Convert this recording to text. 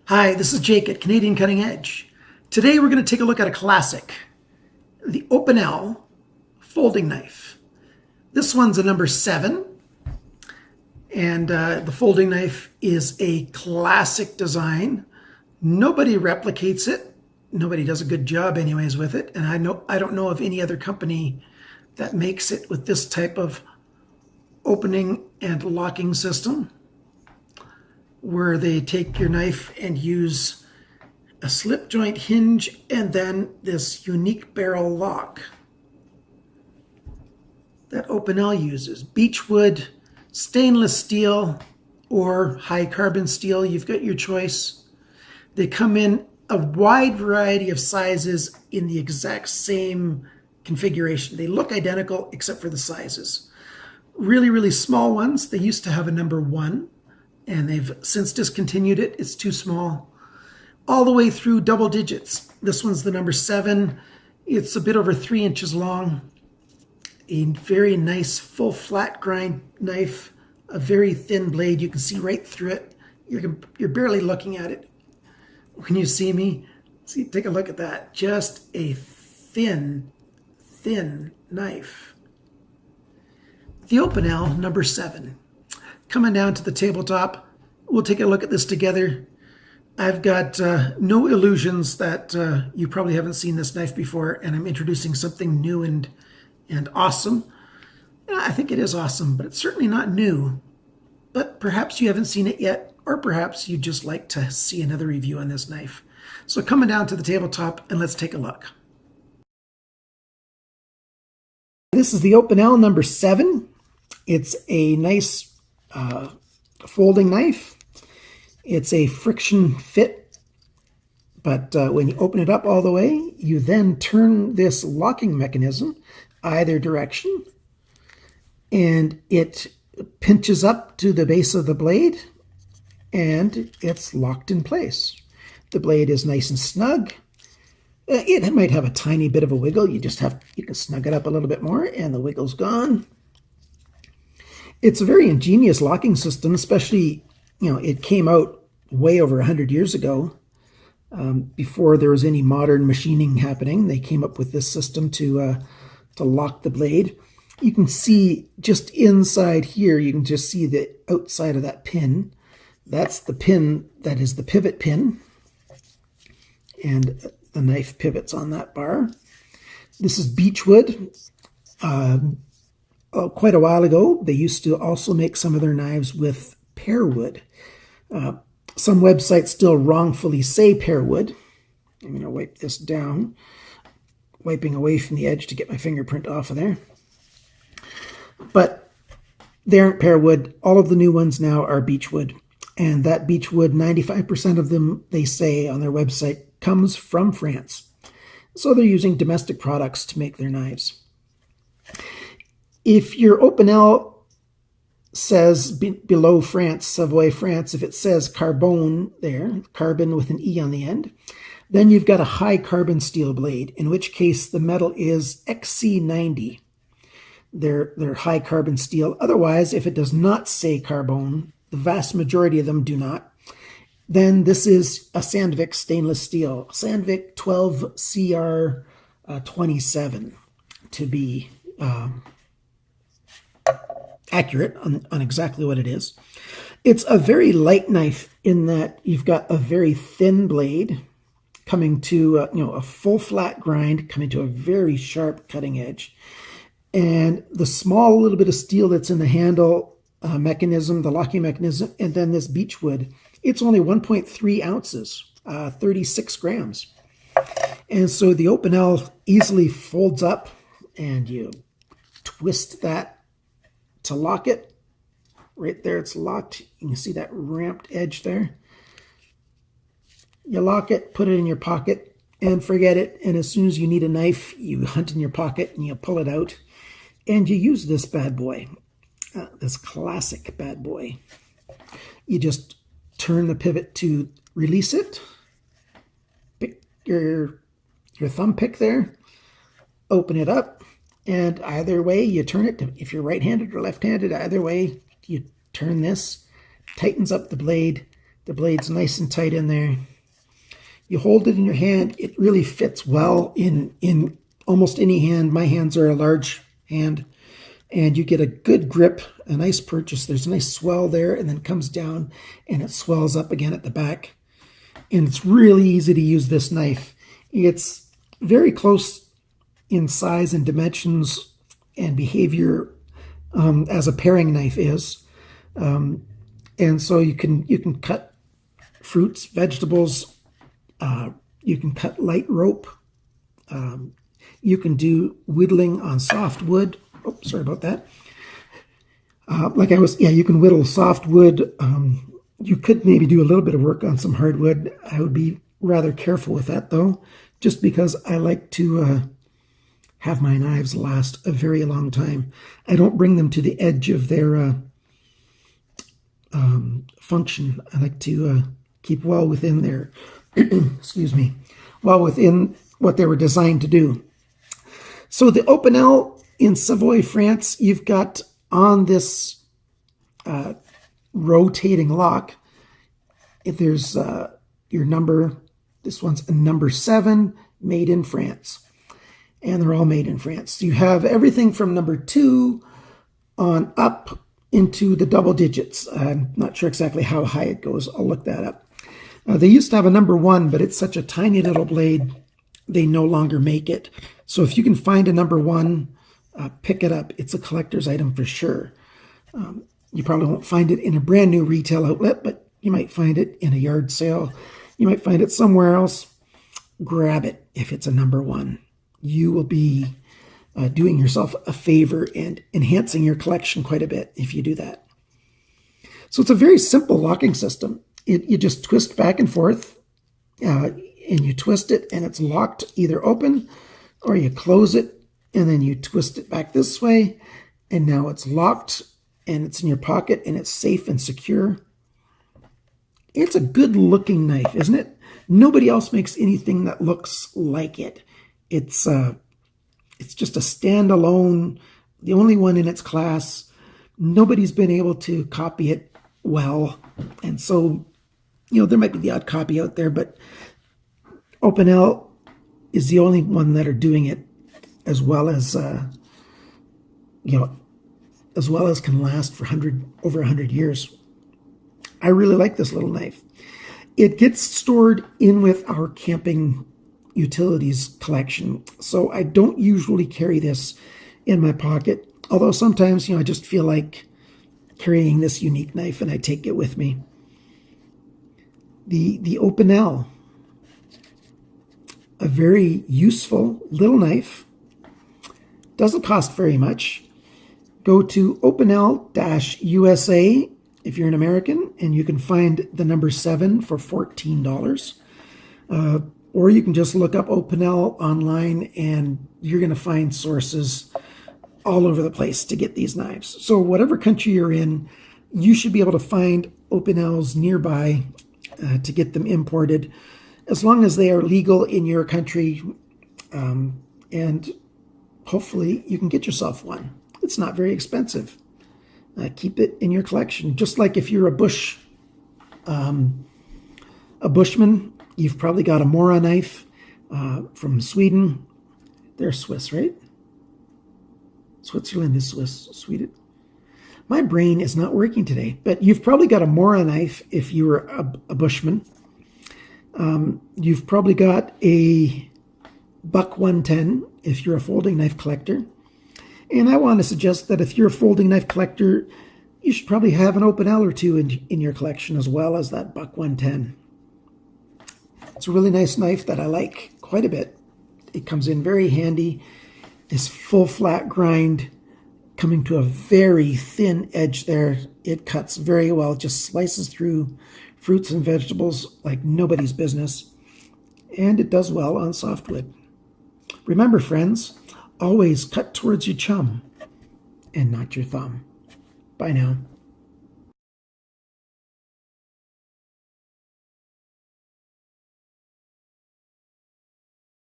Hi, this is Jake at Canadian Cutting Edge. Today we're going to take a look at a classic, the Opinel folding knife. This one's a number 7, and the folding knife is a classic design. Nobody replicates it. Nobody does a good job anyways with it, and I don't know of any other company that makes it with this type of opening and locking system, where they take your knife and use a slip joint hinge and then this unique barrel lock that Opinel uses. Beechwood, stainless steel, or high carbon steel, you've got your choice. They come in a wide variety of sizes in the exact same configuration. They look identical except for the sizes. Really, really small ones. They used to have a number 1. And they've since discontinued it. It's too small. All the way through double digits. This one's the number 7. It's a bit over 3 inches long. A very nice full flat grind knife. A very thin blade. You can see right through it. You're barely looking at it when you see me. See, take a look at that. Just a thin, thin knife. The Opinel number 7. Coming down to the tabletop, we'll take a look at this together. I've got no illusions that you probably haven't seen this knife before, and I'm introducing something new and awesome. Yeah, I think it is awesome, but it's certainly not new. But perhaps you haven't seen it yet, or perhaps you'd just like to see another review on this knife. So coming down to the tabletop, and let's take a look. This is the Opinel number 7. It's a nice folding knife. It's a friction fit, but when you open it up all the way, you then turn this locking mechanism either direction, and it pinches up to the base of the blade, and it's locked in place. The blade is nice and snug. It might have a tiny bit of a wiggle. You can snug it up a little bit more, and the wiggle's gone. It's a very ingenious locking system, especially, it came out way over 100 years ago, before there was any modern machining happening. They came up with this system to lock the blade. You can see just inside here, you can just see the outside of that pin. That's the pin that is the pivot pin, and the knife pivots on that bar. This is Beechwood. Quite a while ago, they used to also make some of their knives with pear wood. Some websites still wrongfully say pear wood. I'm going to wipe this down, wiping away from the edge to get my fingerprint off of there. But they aren't pear wood. All of the new ones now are beechwood. And that beechwood, 95% of them, they say on their website, comes from France. So they're using domestic products to make their knives. If your Opinel says below France, Savoy, France, if it says carbone there, carbon with an E on the end, then you've got a high carbon steel blade, in which case the metal is XC90. They're high carbon steel. Otherwise, if it does not say carbone, the vast majority of them do not, then this is a Sandvik stainless steel, Sandvik 12CR27 to be accurate on exactly what it is. It's a very light knife in that you've got a very thin blade coming to a full flat grind, coming to a very sharp cutting edge, and the small little bit of steel that's in the handle mechanism, the locking mechanism, and then this beechwood. It's only 1.3 ounces, 36 grams, and so the Opinel easily folds up, and you twist that to lock it. Right there, it's locked. You can see that ramped edge there. You lock it, put it in your pocket, and forget it. And as soon as you need a knife, you hunt in your pocket and you pull it out, and you use this bad boy, this classic bad boy. You just turn the pivot to release it. Pick your thumb pick there, open it up, and either way you turn it. If you're right-handed or left-handed, either way you turn this, tightens up the blade, The blade's nice and tight in there. You hold it in your hand. It really fits well in almost any hand. My hands are a large hand. And you get a good grip, a nice purchase. There's a nice swell there, and then comes down, and it swells up again at the back. And it's really easy to use this knife. It's very close in size and dimensions and behavior as a paring knife is. And so you can cut fruits, vegetables. You can cut light rope. You can do whittling on soft wood. Oh, sorry about that. You can whittle soft wood. You could maybe do a little bit of work on some hardwood. I would be rather careful with that, though, just because I like to have my knives last a very long time. I don't bring them to the edge of their function. I like to keep well within their, excuse me, well within what they were designed to do. So the Opinel in Savoy, France, you've got on this rotating lock, if there's your number, this one's a number 7, made in France. And they're all made in France. So you have everything from number 2 on up into the double digits. I'm not sure exactly how high it goes. I'll look that up. They used to have a number 1, but it's such a tiny little blade, they no longer make it. So if you can find a number 1, pick it up. It's a collector's item for sure. You probably won't find it in a brand new retail outlet, but you might find it in a yard sale. You might find it somewhere else. Grab it if it's a number 1. You will be doing yourself a favor and enhancing your collection quite a bit if you do that. So it's a very simple locking system. You just twist back and forth, and you twist it, and it's locked either open, or you close it, and then you twist it back this way, and now it's locked, and it's in your pocket, and it's safe and secure. It's a good-looking knife, isn't it? Nobody else makes anything that looks like it. It's just a standalone, the only one in its class. Nobody's been able to copy it well, and so, there might be the odd copy out there, but Opinel is the only one that are doing it as well as can last for over 100 years. I really like this little knife. It gets stored in with our camping utilities collection, so I don't usually carry this in my pocket, although sometimes, I just feel like carrying this unique knife and I take it with me. The Opinel, a very useful little knife. Doesn't cost very much. Go to Opinel-USA if you're an American, and you can find the number 7 for $14. Or you can just look up Opinel online, and you're going to find sources all over the place to get these knives. So whatever country you're in, you should be able to find Opinels nearby to get them imported, as long as they are legal in your country, and hopefully you can get yourself one. It's not very expensive. Keep it in your collection. Just like if you're a bushman, you've probably got a Mora knife from Sweden. They're Swiss, right? Switzerland is Swiss. Sweden. My brain is not working today, but you've probably got a Mora knife if you were a bushman. You've probably got a Buck 110 if you're a folding knife collector. And I want to suggest that if you're a folding knife collector, you should probably have an Opinel or two in your collection as well as that Buck 110. It's a really nice knife that I like quite a bit. It comes in very handy. This full flat grind coming to a very thin edge there. It cuts very well. It just slices through fruits and vegetables like nobody's business. And it does well on softwood. Remember, friends, always cut towards your chum and not your thumb. Bye now.